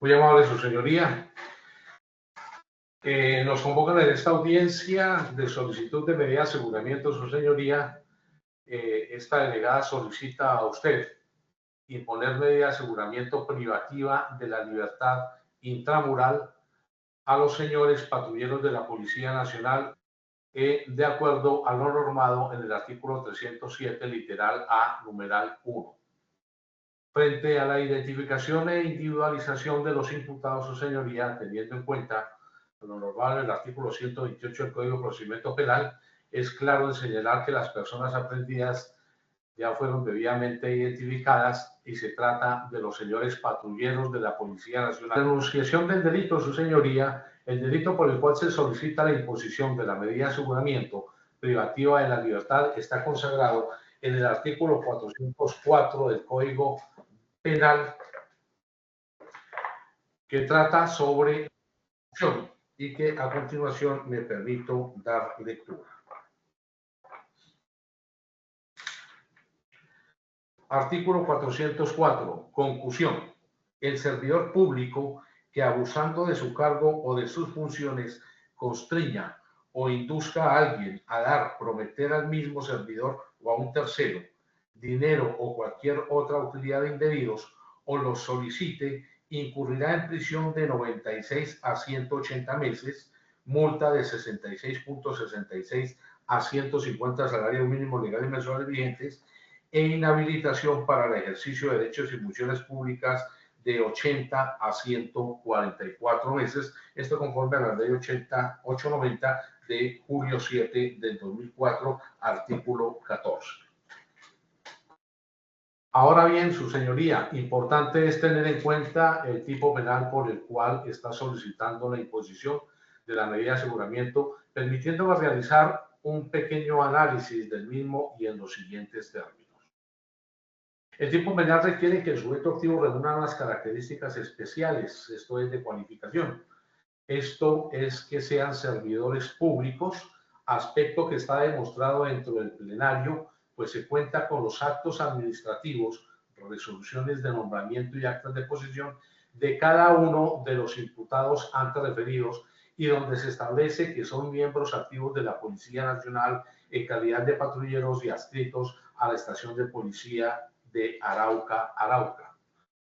Muy amable, su señoría. Nos convocan en esta audiencia de solicitud de medida de aseguramiento, su señoría. Esta delegada solicita a usted imponer medida de aseguramiento privativa de la libertad intramural a los señores patrulleros de la Policía Nacional, de acuerdo a lo normado en el artículo 307, literal A, numeral 1. Frente a la identificación e individualización de los imputados, su señoría, teniendo en cuenta lo normal en el artículo 128 del Código de Procedimiento Penal, es claro en señalar que las personas aprehendidas ya fueron debidamente identificadas y se trata de los señores patrulleros de la Policía Nacional. La denunciación del delito, su señoría, el delito por el cual se solicita la imposición de la medida de aseguramiento privativa de la libertad está consagrado en el artículo 404 del Código Penal, que trata sobre y que a continuación me permito dar lectura. Artículo 404. Concusión. El servidor público que, abusando de su cargo o de sus funciones, constriña o induzca a alguien a dar, prometer al mismo servidor o a un tercero dinero o cualquier otra utilidad indebidos, o los solicite, incurrirá en prisión de 96 a 180 meses, multa de 66.66 a 150 salarios mínimos legales mensuales vigentes, e inhabilitación para el ejercicio de derechos y funciones públicas de 80 a 144 meses, esto conforme a la ley 890 de julio 7 del 2004, artículo 14. Ahora bien, su señoría, importante es tener en cuenta el tipo penal por el cual está solicitando la imposición de la medida de aseguramiento, permitiéndome realizar un pequeño análisis del mismo y en los siguientes términos. El tipo penal requiere que el sujeto activo reúna unas características especiales, esto es de cualificación. Esto es que sean servidores públicos, aspecto que está demostrado dentro del plenario, pues se cuenta con los actos administrativos, resoluciones de nombramiento y actas de posesión de cada uno de los imputados antes referidos, y donde se establece que son miembros activos de la Policía Nacional en calidad de patrulleros y adscritos a la estación de policía de Arauca.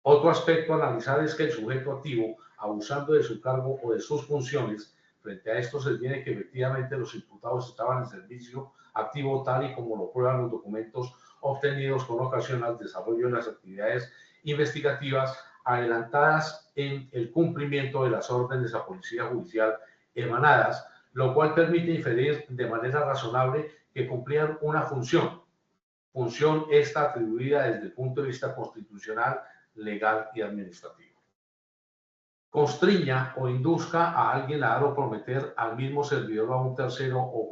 Otro aspecto a analizar es que el sujeto activo, abusando de su cargo o de sus funciones, frente a esto se tiene que efectivamente los imputados estaban en servicio activo tal y como lo prueban los documentos obtenidos con ocasión al desarrollo de las actividades investigativas adelantadas en el cumplimiento de las órdenes a policía judicial emanadas, lo cual permite inferir de manera razonable que cumplían una función esta atribuida desde el punto de vista constitucional, legal y administrativo. Constriña o induzca a alguien a dar o prometer al mismo servidor o a un tercero o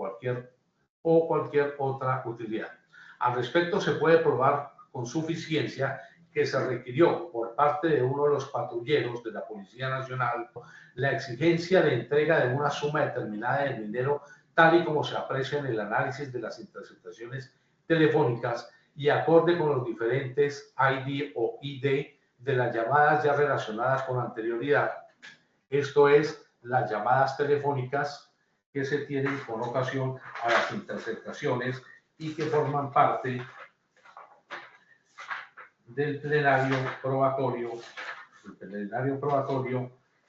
cualquier otra utilidad. Al respecto, se puede probar con suficiencia que se requirió por parte de uno de los patrulleros de la Policía Nacional la exigencia de entrega de una suma determinada de dinero, tal y como se aprecia en el análisis de las interceptaciones telefónicas y acorde con los diferentes ID o ID de las llamadas ya relacionadas con anterioridad, esto es, las llamadas telefónicas que se tienen con ocasión a las interceptaciones y que forman parte del plenario probatorio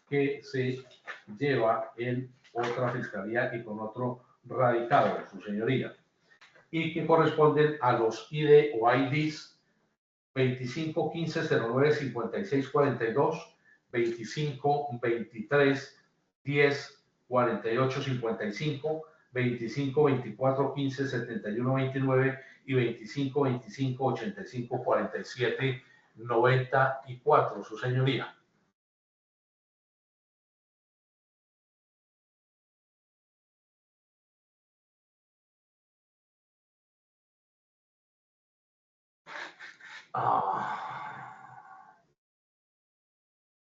que se lleva en otra fiscalía y con otro radicado, su señoría, y que corresponden a los ID o IDs 25 15 09 56 42, 25 23 10 48 55, 25 24 15 71 29 y 25 25 85 47 94, su señoría.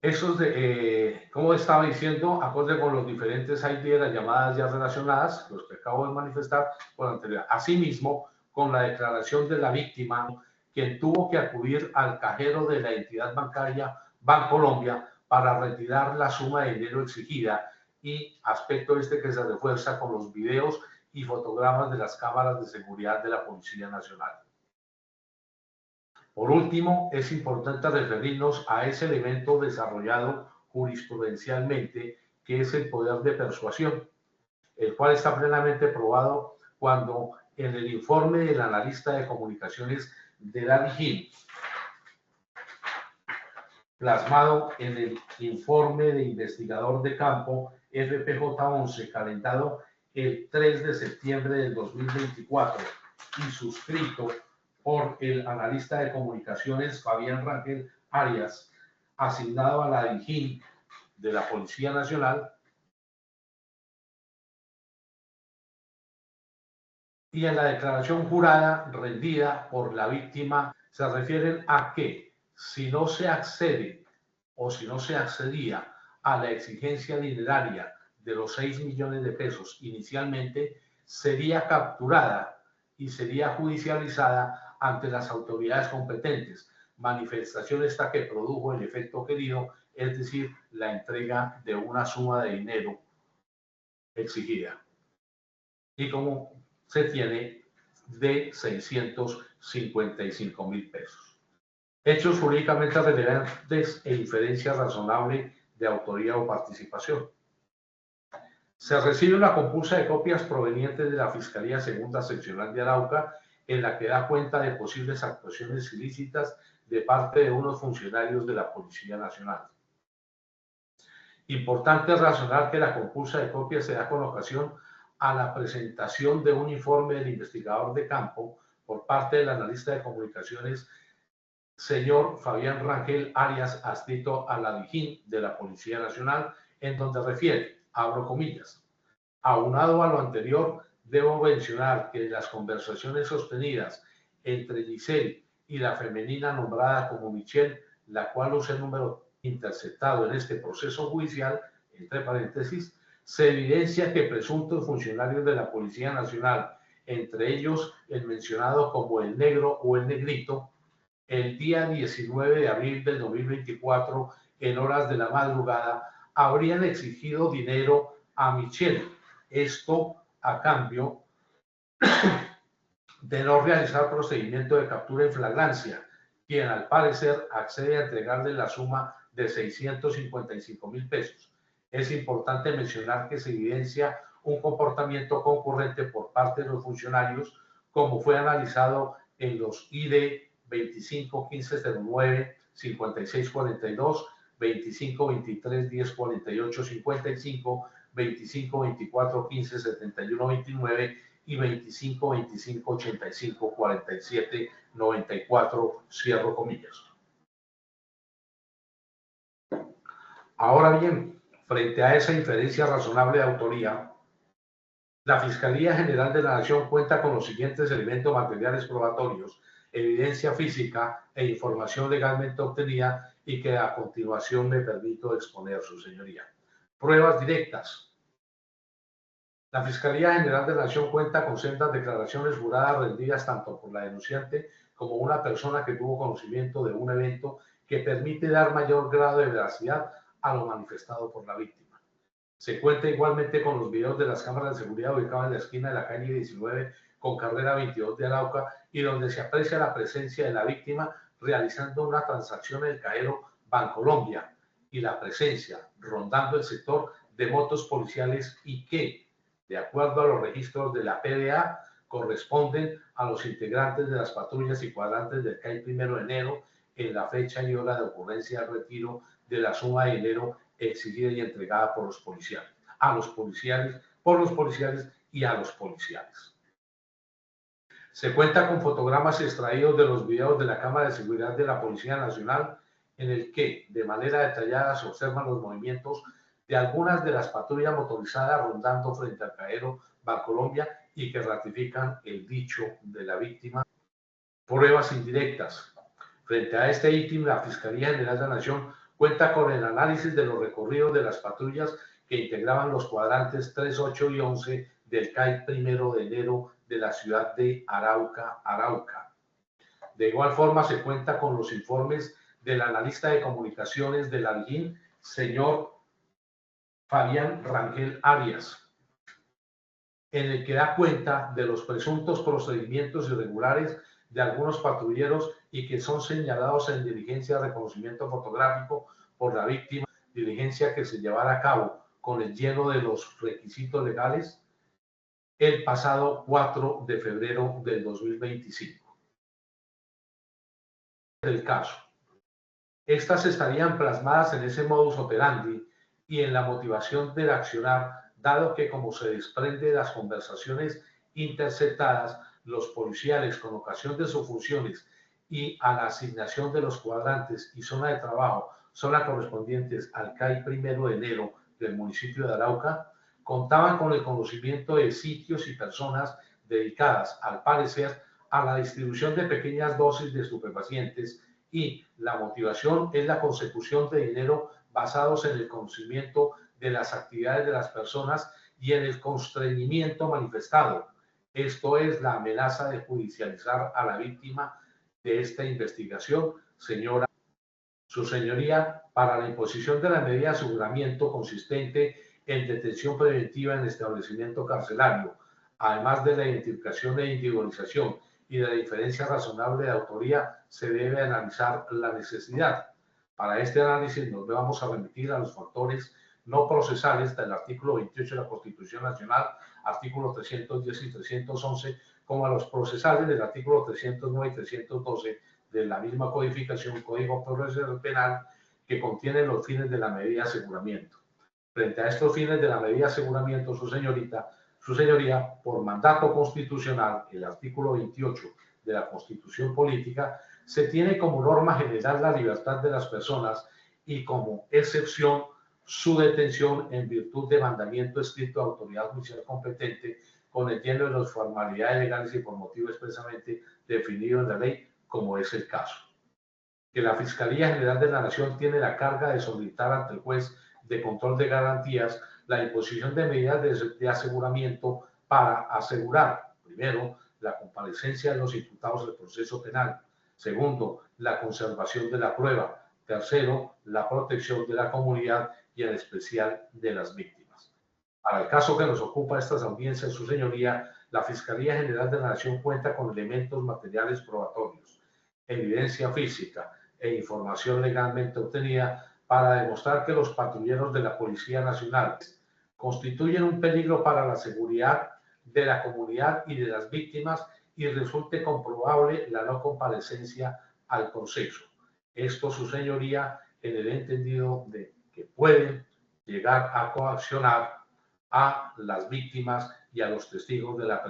Eso es como estaba diciendo, acorde con los diferentes ID de las llamadas ya relacionadas, los que acabo de manifestar por anterioridad. Asimismo, con la declaración de la víctima, quien tuvo que acudir al cajero de la entidad bancaria Bancolombia para retirar la suma de dinero exigida, y aspecto este que se refuerza con los videos y fotogramas de las cámaras de seguridad de la Policía Nacional. Por último, es importante referirnos a ese elemento desarrollado jurisprudencialmente, que es el poder de persuasión, el cual está plenamente probado cuando en el informe del analista de comunicaciones de la DIJÍN, plasmado en el informe de investigador de campo FPJ-11, calendado el 3 de septiembre del 2024 y suscrito por el analista de comunicaciones Fabián Rangel Arias, asignado a la DIJÍN de la Policía Nacional, y en la declaración jurada rendida por la víctima, se refieren a que si no se accede o si no se accedía a la exigencia dineraria de los 6 millones de pesos inicialmente, sería capturada y sería judicializada ante las autoridades competentes, manifestación esta que produjo el efecto querido, es decir, la entrega de una suma de dinero exigida. Y como se tiene de 655.000 pesos. Hechos jurídicamente relevantes e inferencia razonable de autoría o participación. Se recibe una compulsa de copias provenientes de la Fiscalía Segunda Seccional de Arauca, en la que da cuenta de posibles actuaciones ilícitas de parte de unos funcionarios de la Policía Nacional. Importante razonar que la compulsa de copias se da con ocasión a la presentación de un informe del investigador de campo por parte del analista de comunicaciones señor Fabián Rangel Arias, adscrito a la DIJÍN de la Policía Nacional, en donde refiere, abro comillas, aunado a lo anterior, debo mencionar que las conversaciones sostenidas entre Giselle y la femenina nombrada como Michelle, la cual usa el número interceptado en este proceso judicial, entre paréntesis, se evidencia que presuntos funcionarios de la Policía Nacional, entre ellos el mencionado como el negro o el negrito, el día 19 de abril del 2024, en horas de la madrugada, habrían exigido dinero a Michelle. Esto a cambio de no realizar procedimiento de captura en flagrancia, quien al parecer accede a entregarle la suma de 655.000 pesos. Es importante mencionar que se evidencia un comportamiento concurrente por parte de los funcionarios, como fue analizado en los ID 25 1509 5642, 25 23 10 48 55, 25 24 15 71 29 y 25 25 85 47 94, cierro comillas. Ahora bien, frente a esa inferencia razonable de autoría, la Fiscalía General de la Nación cuenta con los siguientes elementos materiales probatorios, evidencia física e información legalmente obtenida, y que a continuación me permito exponer, su señoría. Pruebas directas. La Fiscalía General de la Nación cuenta con sendas declaraciones juradas rendidas tanto por la denunciante como una persona que tuvo conocimiento de un evento, que permite dar mayor grado de veracidad a lo manifestado por la víctima. Se cuenta igualmente con los videos de las cámaras de seguridad ubicadas en la esquina de la calle 19 con carrera 22 de Arauca, y donde se aprecia la presencia de la víctima realizando una transacción en el cajero Bancolombia, y la presencia rondando el sector de motos policiales, y que, de acuerdo a los registros de la PDA, corresponden a los integrantes de las patrullas y cuadrantes del CAI 1 de enero, en la fecha y hora de ocurrencia del retiro de la suma de dinero exigida y entregada por los policiales, por los policiales y a los policiales. Se cuenta con fotogramas extraídos de los videos de la cámara de seguridad de la Policía Nacional, en el que de manera detallada se observan los movimientos de algunas de las patrullas motorizadas rondando frente al cajero Bancolombia, y que ratifican el dicho de la víctima. Pruebas indirectas. Frente a este ítem, la Fiscalía General de la Nación cuenta con el análisis de los recorridos de las patrullas que integraban los cuadrantes 3, 8 y 11 del CAI 1 de enero de la ciudad de Arauca. De igual forma, se cuenta con los informes del analista de comunicaciones de la DIJÍN, señor Fabián Rangel Arias, en el que da cuenta de los presuntos procedimientos irregulares de algunos patrulleros y que son señalados en diligencia de reconocimiento fotográfico por la víctima, diligencia que se llevará a cabo con el lleno de los requisitos legales el pasado 4 de febrero del 2025. El caso. Estas estarían plasmadas en ese modus operandi y en la motivación del accionar, dado que, como se desprende de las conversaciones interceptadas, los policiales, con ocasión de sus funciones y a la asignación de los cuadrantes y zona de trabajo, son las correspondientes al CAI 1 de enero del municipio de Arauca, contaban con el conocimiento de sitios y personas dedicadas, al parecer, a la distribución de pequeñas dosis de estupefacientes, y la motivación es la consecución de dinero basados en el conocimiento de las actividades de las personas y en el constreñimiento manifestado. Esto es la amenaza de judicializar a la víctima de esta investigación, señora. Su señoría, para la imposición de la medida de aseguramiento consistente en detención preventiva en establecimiento carcelario, además de la identificación e individualización y de la diferencia razonable de autoría, se debe analizar la necesidad. Para este análisis nos vamos a remitir a los factores no procesales del artículo 28 de la Constitución Nacional, artículos 310 y 311, como a los procesales del artículo 309 y 312 de la misma codificación, Código Procesal Penal, que contienen los fines de la medida de aseguramiento. Frente a estos fines de la medida de aseguramiento, su señoría, por mandato constitucional, el artículo 28 de la Constitución Política, se tiene como norma general la libertad de las personas y como excepción su detención en virtud de mandamiento escrito de autoridad judicial competente con el lleno de las formalidades legales y por motivo expresamente definido en la ley, como es el caso. Que la Fiscalía General de la Nación tiene la carga de solicitar ante el juez de control de garantías la imposición de medidas de aseguramiento para asegurar, primero, la comparecencia de los imputados del proceso penal; segundo, la conservación de la prueba; tercero, la protección de la comunidad y en especial de las víctimas. Para el caso que nos ocupa estas audiencias, su señoría, la Fiscalía General de la Nación cuenta con elementos materiales probatorios, evidencia física e información legalmente obtenida para demostrar que los patrulleros de la Policía Nacional constituyen un peligro para la seguridad de la comunidad y de las víctimas y resulte comprobable la no comparecencia al proceso. Esto, su señoría, en el entendido de que pueden llegar a coaccionar a las víctimas y a los testigos de la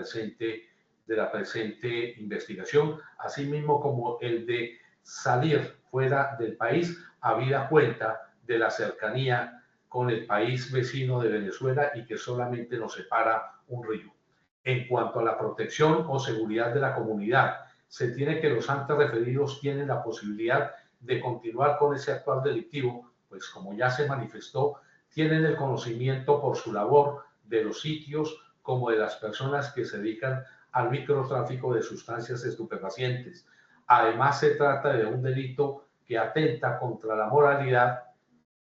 presente investigación, asimismo como el de salir fuera del país, habida cuenta de la cercanía con el país vecino de Venezuela y que solamente nos separa un río. En cuanto a la protección o seguridad de la comunidad, se tiene que los antes referidos tienen la posibilidad de continuar con ese actuar delictivo, pues como ya se manifestó, tienen el conocimiento por su labor de los sitios como de las personas que se dedican al microtráfico de sustancias estupefacientes. Además, se trata de un delito que atenta contra la moralidad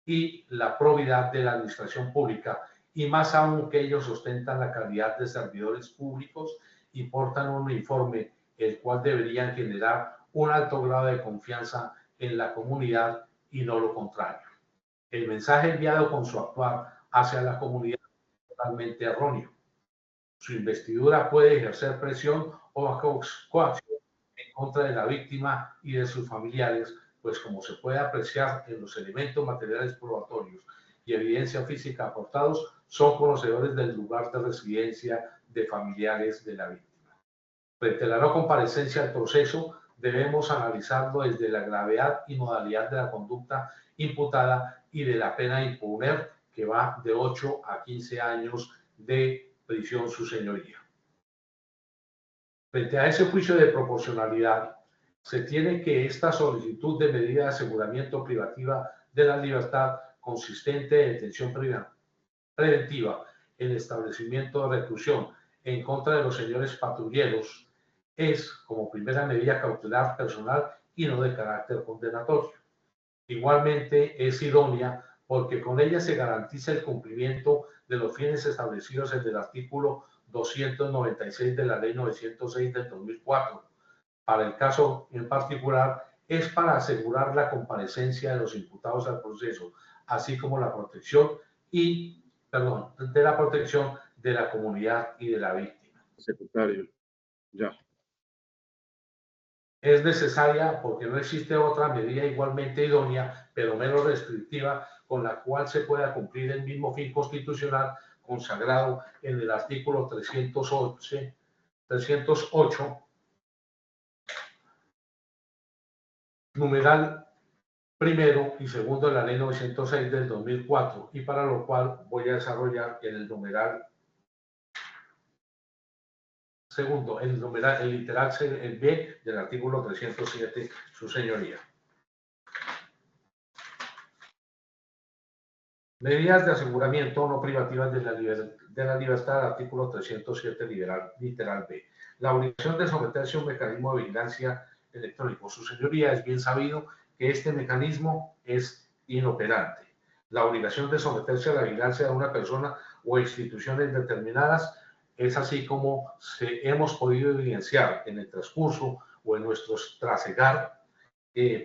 y la probidad de la administración pública, y más aún que ellos ostentan la calidad de servidores públicos y portan un uniforme, el cual deberían generar un alto grado de confianza en la comunidad y no lo contrario. El mensaje enviado con su actuar hacia la comunidad es totalmente erróneo. Su investidura puede ejercer presión o coacción en contra de la víctima y de sus familiares, pues como se puede apreciar en los elementos materiales probatorios y evidencia física aportados, son conocedores del lugar de residencia de familiares de la víctima. Frente a la no comparecencia al proceso, debemos analizarlo desde la gravedad y modalidad de la conducta imputada y de la pena a imponer, que va de 8 a 15 años de prisión, su señoría. Frente a ese juicio de proporcionalidad, se tiene que esta solicitud de medida de aseguramiento privativa de la libertad consistente en detención preventiva en establecimiento de reclusión en contra de los señores patrulleros es como primera medida cautelar personal y no de carácter condenatorio. Igualmente es idónea porque con ella se garantiza el cumplimiento de los fines establecidos en el artículo 296 de la Ley 906 del 2004. Para el caso en particular, es para asegurar la comparecencia de los imputados al proceso, así como la protección de la comunidad y de la víctima. Secretario, ya. Es necesaria porque no existe otra medida igualmente idónea, pero menos restrictiva, con la cual se pueda cumplir el mismo fin constitucional consagrado en el artículo 308, numeral primero y segundo de la Ley 906 del 2004, y para lo cual voy a desarrollar en el numeral segundo, el literal el B del artículo 307, su señoría. Medidas de aseguramiento no privativas de la libertad, artículo 307, literal B. La obligación de someterse a un mecanismo de vigilancia electrónico. Su señoría, es bien sabido que este mecanismo es inoperante. La obligación de someterse a la vigilancia de una persona o instituciones determinadas es así como hemos podido evidenciar en el transcurso o en nuestro trasegar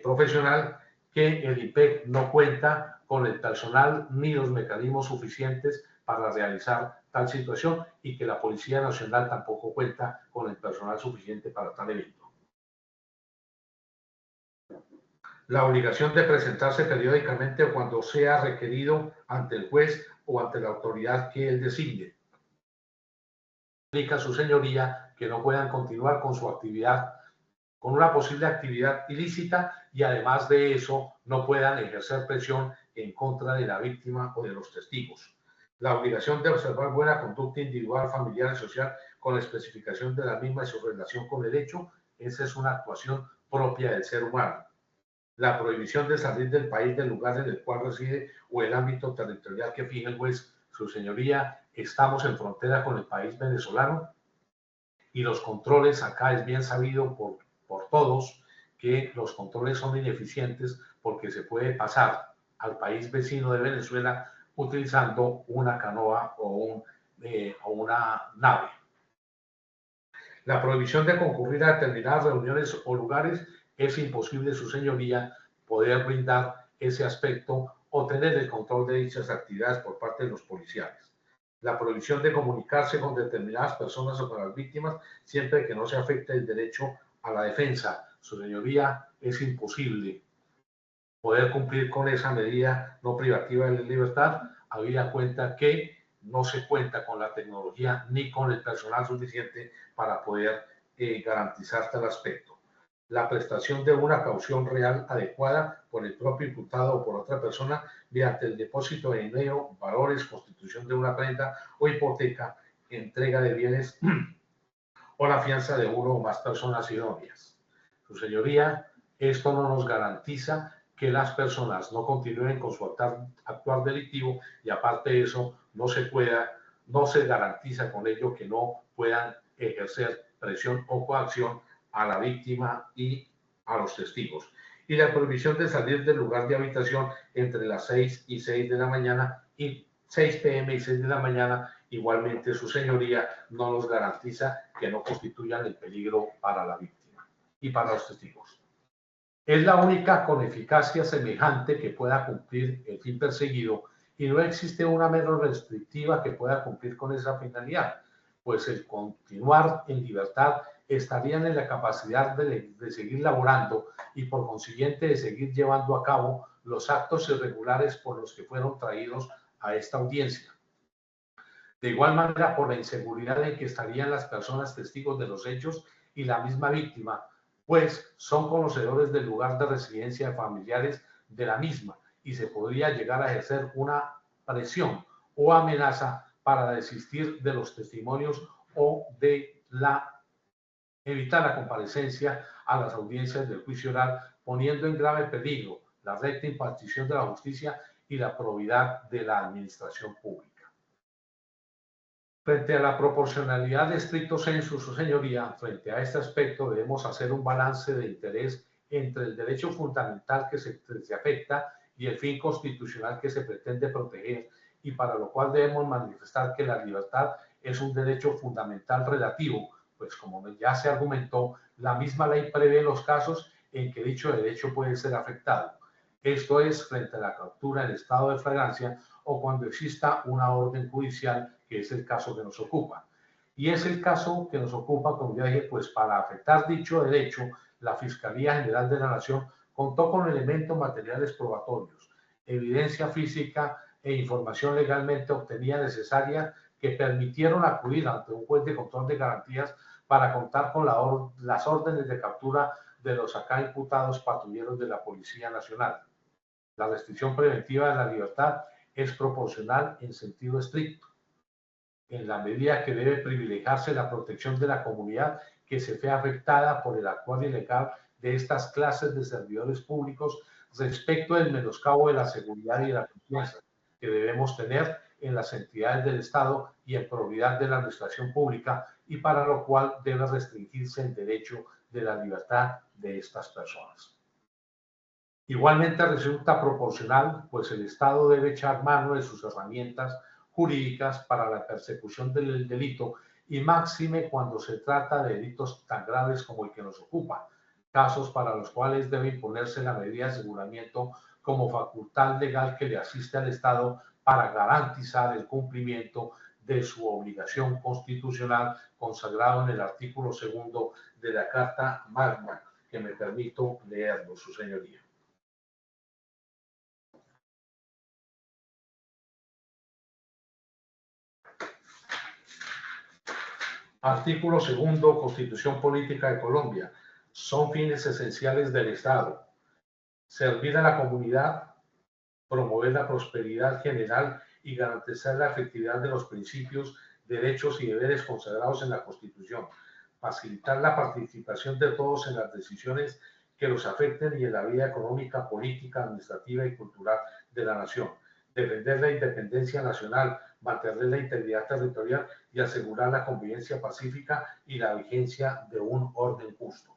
profesional que el IPEC no cuenta con el personal ni los mecanismos suficientes para realizar tal situación y que la Policía Nacional tampoco cuenta con el personal suficiente para tal evento. La obligación de presentarse periódicamente cuando sea requerido ante el juez o ante la autoridad que él designe. Indica su señoría que no puedan continuar con su actividad, con una posible actividad ilícita, y además de eso no puedan ejercer presión en contra de la víctima o de los testigos. La obligación de observar buena conducta individual, familiar y social con la especificación de la misma y su relación con el hecho, esa es una actuación propia del ser humano. La prohibición de salir del país, del lugar en el cual reside o el ámbito territorial que fije el juez. Su señoría, estamos en frontera con el país venezolano y los controles acá es bien sabido por todos que los controles son ineficientes porque se puede pasar al país vecino de Venezuela utilizando una canoa o una nave. La prohibición de concurrir a determinadas reuniones o lugares es imposible, su señoría, poder brindar ese aspecto o tener el control de dichas actividades por parte de los policiales. La prohibición de comunicarse con determinadas personas o con las víctimas siempre que no se afecte el derecho a la defensa. Su señoría, es imposible poder cumplir con esa medida no privativa de la libertad, habida cuenta que no se cuenta con la tecnología ni con el personal suficiente para poder garantizar tal aspecto. La prestación de una caución real adecuada por el propio imputado o por otra persona mediante el depósito de dinero, valores, constitución de una prenda o hipoteca, entrega de bienes o la fianza de uno o más personas idóneas. Su señoría, esto no nos garantiza que las personas no continúen con su actuar delictivo, y aparte de eso no se garantiza con ello que no puedan ejercer presión o coacción a la víctima y a los testigos. Y la prohibición de salir del lugar de habitación entre las 6 y 6 de la mañana y 6 p.m. y 6 de la mañana, igualmente su señoría no nos garantiza que no constituyan el peligro para la víctima y para los testigos. Es la única con eficacia semejante que pueda cumplir el fin perseguido, y no existe una menos restrictiva que pueda cumplir con esa finalidad, pues el continuar en libertad estarían en la capacidad de seguir laborando y por consiguiente de seguir llevando a cabo los actos irregulares por los que fueron traídos a esta audiencia. De igual manera, por la inseguridad en que estarían las personas testigos de los hechos y la misma víctima, pues son conocedores del lugar de residencia de familiares de la misma, y se podría llegar a ejercer una presión o amenaza para desistir de los testimonios o de evitar la comparecencia a las audiencias del juicio oral, poniendo en grave peligro la recta impartición de la justicia y la probidad de la administración pública. Frente a la proporcionalidad de estricto sensu, su señoría, frente a este aspecto debemos hacer un balance de interés entre el derecho fundamental que se afecta y el fin constitucional que se pretende proteger, y para lo cual debemos manifestar que la libertad es un derecho fundamental relativo, pues como ya se argumentó, la misma ley prevé los casos en que dicho derecho puede ser afectado. Esto es frente a la captura en estado de flagrancia o cuando exista una orden judicial, que es el caso que nos ocupa. Y es el caso que nos ocupa, como ya dije, pues para afectar dicho derecho, la Fiscalía General de la Nación contó con elementos materiales probatorios, evidencia física e información legalmente obtenida necesaria que permitieron acudir ante un juez de control de garantías para contar con las órdenes de captura de los acá imputados patrulleros de la Policía Nacional. La restricción preventiva de la libertad es proporcional en sentido estricto, en la medida que debe privilegiarse la protección de la comunidad que se ve afectada por el actuar ilegal de estas clases de servidores públicos respecto del menoscabo de la seguridad y de la confianza que debemos tener en las entidades del Estado y en probidad de la administración pública, y para lo cual debe restringirse el derecho de la libertad de estas personas. Igualmente resulta proporcional, pues el Estado debe echar mano de sus herramientas jurídicas para la persecución del delito, y máxime cuando se trata de delitos tan graves como el que nos ocupa, casos para los cuales debe imponerse la medida de aseguramiento como facultad legal que le asiste al Estado para garantizar el cumplimiento de su obligación constitucional consagrado en el artículo 2 de la Carta Magna, que me permito leerlo, su señoría. Artículo 2, Constitución Política de Colombia. Son fines esenciales del Estado: servir a la comunidad, promover la prosperidad general y garantizar la efectividad de los principios, derechos y deberes consagrados en la Constitución, facilitar la participación de todos en las decisiones que los afecten y en la vida económica, política, administrativa y cultural de la nación, defender la independencia nacional, mantener la integridad territorial y asegurar la convivencia pacífica y la vigencia de un orden justo.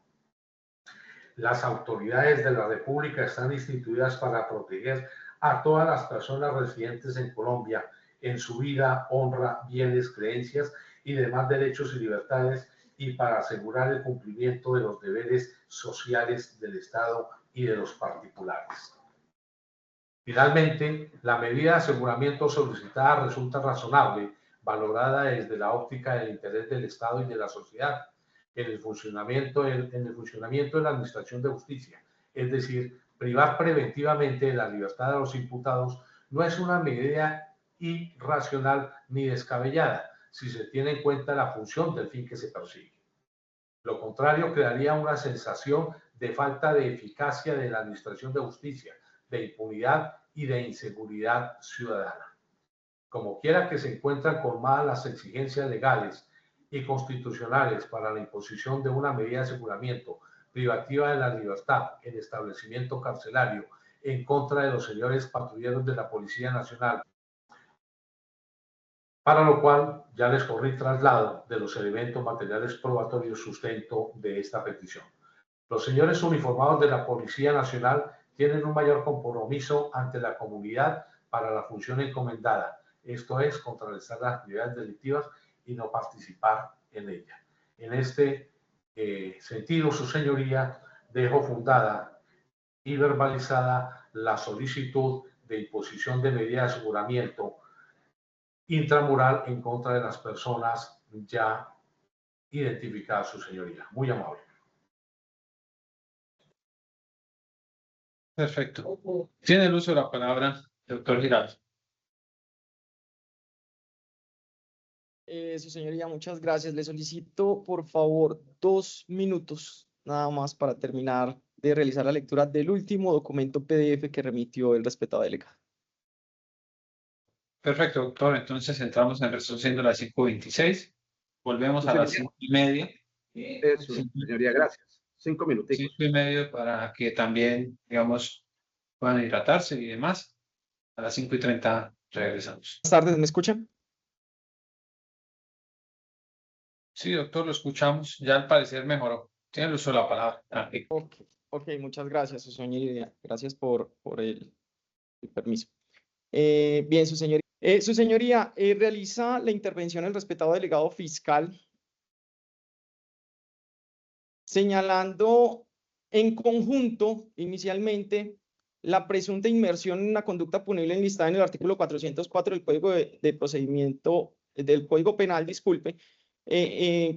Las autoridades de la República están instituidas para proteger a todas las personas residentes en Colombia en su vida, honra, bienes, creencias y demás derechos y libertades, y para asegurar el cumplimiento de los deberes sociales del Estado y de los particulares. Finalmente, la medida de aseguramiento solicitada resulta razonable, valorada desde la óptica del interés del Estado y de la sociedad en el funcionamiento de la Administración de Justicia. Es decir, privar preventivamente de la libertad de los imputados no es una medida irracional ni descabellada, si se tiene en cuenta la función del fin que se persigue. Lo contrario crearía una sensación de falta de eficacia de la Administración de Justicia, de impunidad y de inseguridad ciudadana. Como quiera que se encuentran colmadas las exigencias legales y constitucionales para la imposición de una medida de aseguramiento privativa de la libertad en establecimiento carcelario en contra de los señores patrulleros de la Policía Nacional, para lo cual ya les corrí traslado de los elementos materiales probatorios sustento de esta petición. Los señores uniformados de la Policía Nacional tienen un mayor compromiso ante la comunidad para la función encomendada, esto es, contrarrestar las actividades delictivas y no participar en ella. En este sentido, su señoría, dejo fundada y verbalizada la solicitud de imposición de medida de aseguramiento intramural en contra de las personas ya identificadas, su señoría. Muy amable. Perfecto. Tiene el uso de la palabra, doctor Giraldo. Su señoría, muchas gracias. Le solicito, por favor, 2 minutos nada más para terminar de realizar la lectura del último documento PDF que remitió el respetado delegado. Perfecto, doctor. Entonces entramos en resolución de las 5:26. Volvemos a las 5:30. Eso, señoría, gracias. 5 minutos. 5:30 para que también, digamos, puedan hidratarse y demás. A las 5:30 regresamos. Buenas tardes, ¿me escuchan? Sí, doctor, lo escuchamos. Ya al parecer mejoró. Tiene el uso de la palabra. Ok, muchas gracias, su señoría. Gracias por el Permiso. Bien, su señoría, realiza la intervención el respetado delegado fiscal, señalando en conjunto, inicialmente, la presunta inmersión en una conducta punible enlistada en el artículo 404 del Código de Procedimiento, del Código Penal, disculpe,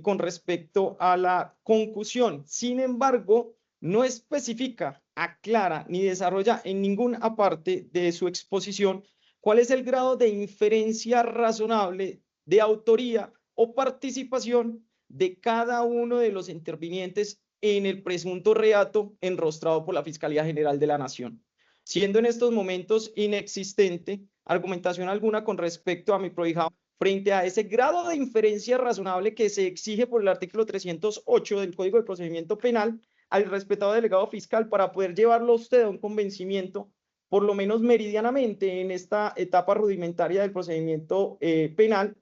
con respecto a la concusión. Sin embargo, no especifica, aclara ni desarrolla en ninguna parte de su exposición cuál es el grado de inferencia razonable de autoría o participación de cada uno de los intervinientes en el presunto reato enrostrado por la Fiscalía General de la Nación, siendo en estos momentos inexistente argumentación alguna con respecto a mi prohijado frente a ese grado de inferencia razonable que se exige por el artículo 308 del Código de Procedimiento Penal al respetado delegado fiscal para poder llevarlo a usted a un convencimiento, por lo menos meridianamente en esta etapa rudimentaria del procedimiento penal,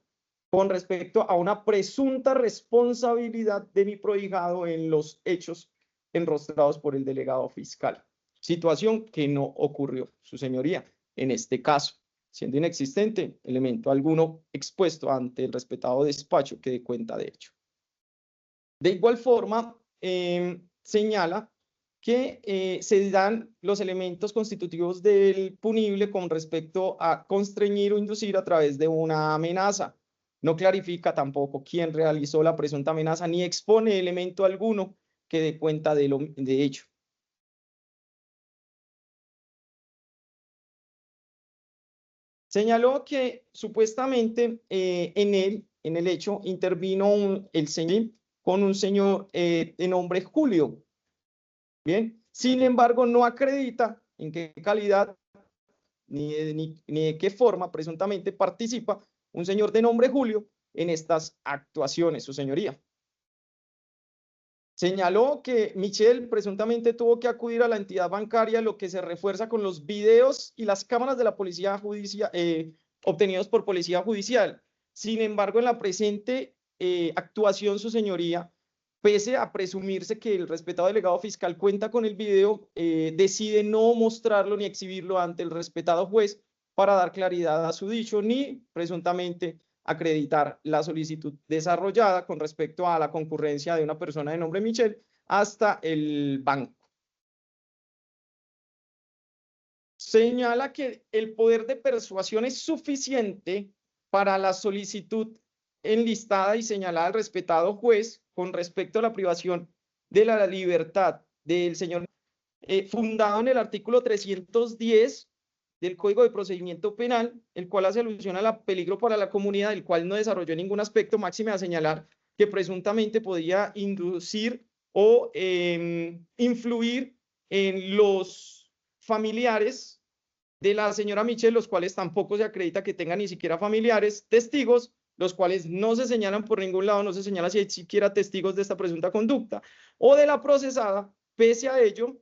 con respecto a una presunta responsabilidad de mi prohijado en los hechos enrostrados por el delegado fiscal. Situación que no ocurrió, su señoría, en este caso, siendo inexistente elemento alguno expuesto ante el respetado despacho que dé cuenta de ello. De igual forma, señala que se dan los elementos constitutivos del punible con respecto a constreñir o inducir a través de una amenaza. No clarifica tampoco quién realizó la presunta amenaza ni expone elemento alguno que dé cuenta de ello. Señaló que supuestamente en el hecho intervino el señor con un señor de nombre Julio. Bien, sin embargo, no acredita en qué calidad ni de qué forma presuntamente participa un señor de nombre Julio en estas actuaciones, su señoría. Señaló que Michel presuntamente tuvo que acudir a la entidad bancaria, lo que se refuerza con los videos y las cámaras de la policía judicial obtenidos por policía judicial. Sin embargo, en la presente actuación, su señoría, pese a presumirse que el respetado delegado fiscal cuenta con el video, decide no mostrarlo ni exhibirlo ante el respetado juez para dar claridad a su dicho, ni presuntamente acreditar la solicitud desarrollada con respecto a la concurrencia de una persona de nombre Michel hasta el banco. Señala que el poder de persuasión es suficiente para la solicitud enlistada y señalada al respetado juez con respecto a la privación de la libertad del señor, fundado en el artículo 310 del Código de Procedimiento Penal, el cual hace alusión al peligro para la comunidad, el cual no desarrolló ningún aspecto, máxime a señalar que presuntamente podía inducir o influir en los familiares de la señora Michel, los cuales tampoco se acredita que tengan ni siquiera familiares, testigos, los cuales no se señalan por ningún lado, no se señala si hay siquiera testigos de esta presunta conducta, o de la procesada. Pese a ello,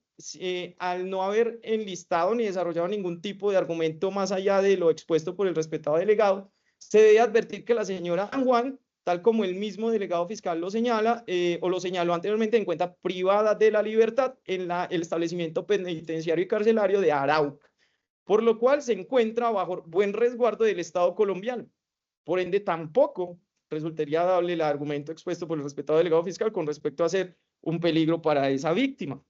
al no haber enlistado ni desarrollado ningún tipo de argumento más allá de lo expuesto por el respetado delegado, se debe advertir que la señora San Juan, tal como el mismo delegado fiscal lo señala, o lo señaló anteriormente, encuentra privada de la libertad en el establecimiento penitenciario y carcelario de Arauca, por lo cual se encuentra bajo buen resguardo del Estado colombiano. Por ende, tampoco resultaría dable el argumento expuesto por el respetado delegado fiscal con respecto a ser un peligro para esa víctima.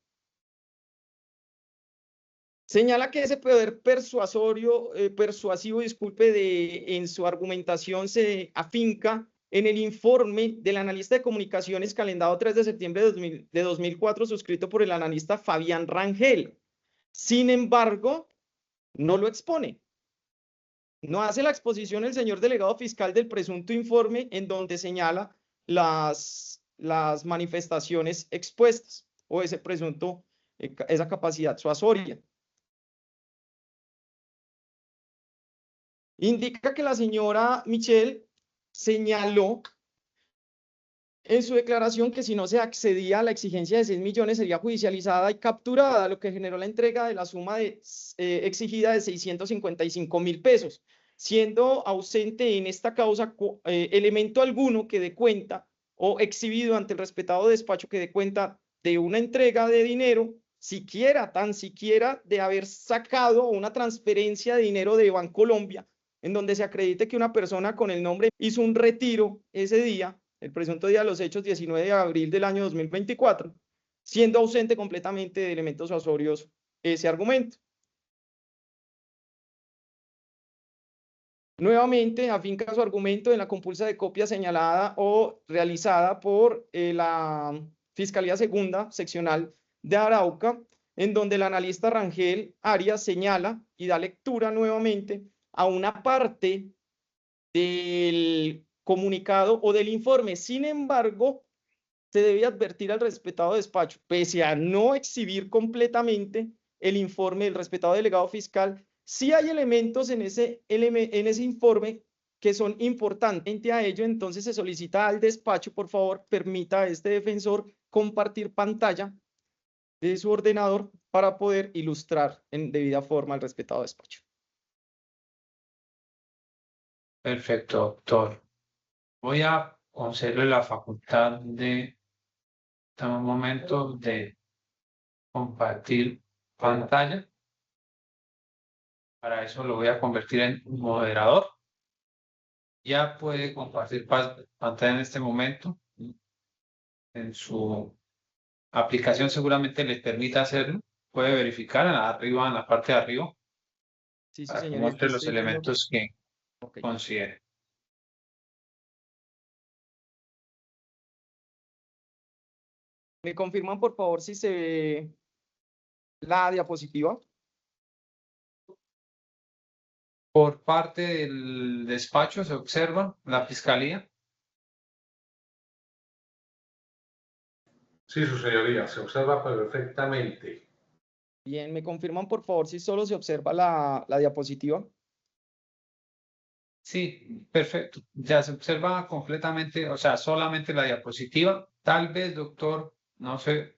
Señala que ese poder persuasivo, en su argumentación se afinca en el informe del analista de comunicaciones calendado 3 de septiembre de 2004, suscrito por el analista Fabián Rangel. Sin embargo, no lo expone. No hace la exposición el señor delegado fiscal del presunto informe en donde señala las manifestaciones expuestas o ese presunto, esa capacidad suasoria. Indica que la señora Michel señaló en su declaración que si no se accedía a la exigencia de 6 millones sería judicializada y capturada, lo que generó la entrega de la suma exigida de 655.000 pesos, siendo ausente en esta causa elemento alguno que dé cuenta o exhibido ante el respetado despacho que dé cuenta de una entrega de dinero tan siquiera de haber sacado una transferencia de dinero de Bancolombia, en donde se acredite que una persona con el nombre hizo un retiro ese día, el presunto día de los hechos, 19 de abril del año 2024, siendo ausente completamente de elementos suasorios ese argumento. Nuevamente, afinca su argumento en la compulsa de copia señalada o realizada por la Fiscalía Segunda Seccional de Arauca, en donde el analista Rangel Arias señala y da lectura nuevamente a una parte del comunicado o del informe. Sin embargo, se debe advertir al respetado despacho, pese a no exhibir completamente el informe del respetado delegado fiscal, sí hay elementos en ese informe que son importantes a ello. Entonces se solicita al despacho, por favor, permita a este defensor compartir pantalla de su ordenador para poder ilustrar en debida forma al respetado despacho. Perfecto, doctor. Voy a concederle la facultad de, en un momento, de compartir pantalla. Para eso lo voy a convertir en moderador. Ya puede compartir pantalla en este momento. En su aplicación seguramente le permite hacerlo. Puede verificar arriba, en la parte de arriba, Sí, para que señor. muestre los elementos que considere. ¿Me confirman, por favor, si se ve la diapositiva? Por parte del despacho se observa la fiscalía. Sí, su señoría, se observa perfectamente. Bien, ¿me confirman, por favor, si solo se observa la diapositiva? Sí, perfecto. Ya se observa completamente, o sea, solamente la diapositiva. Tal vez, doctor, no sé,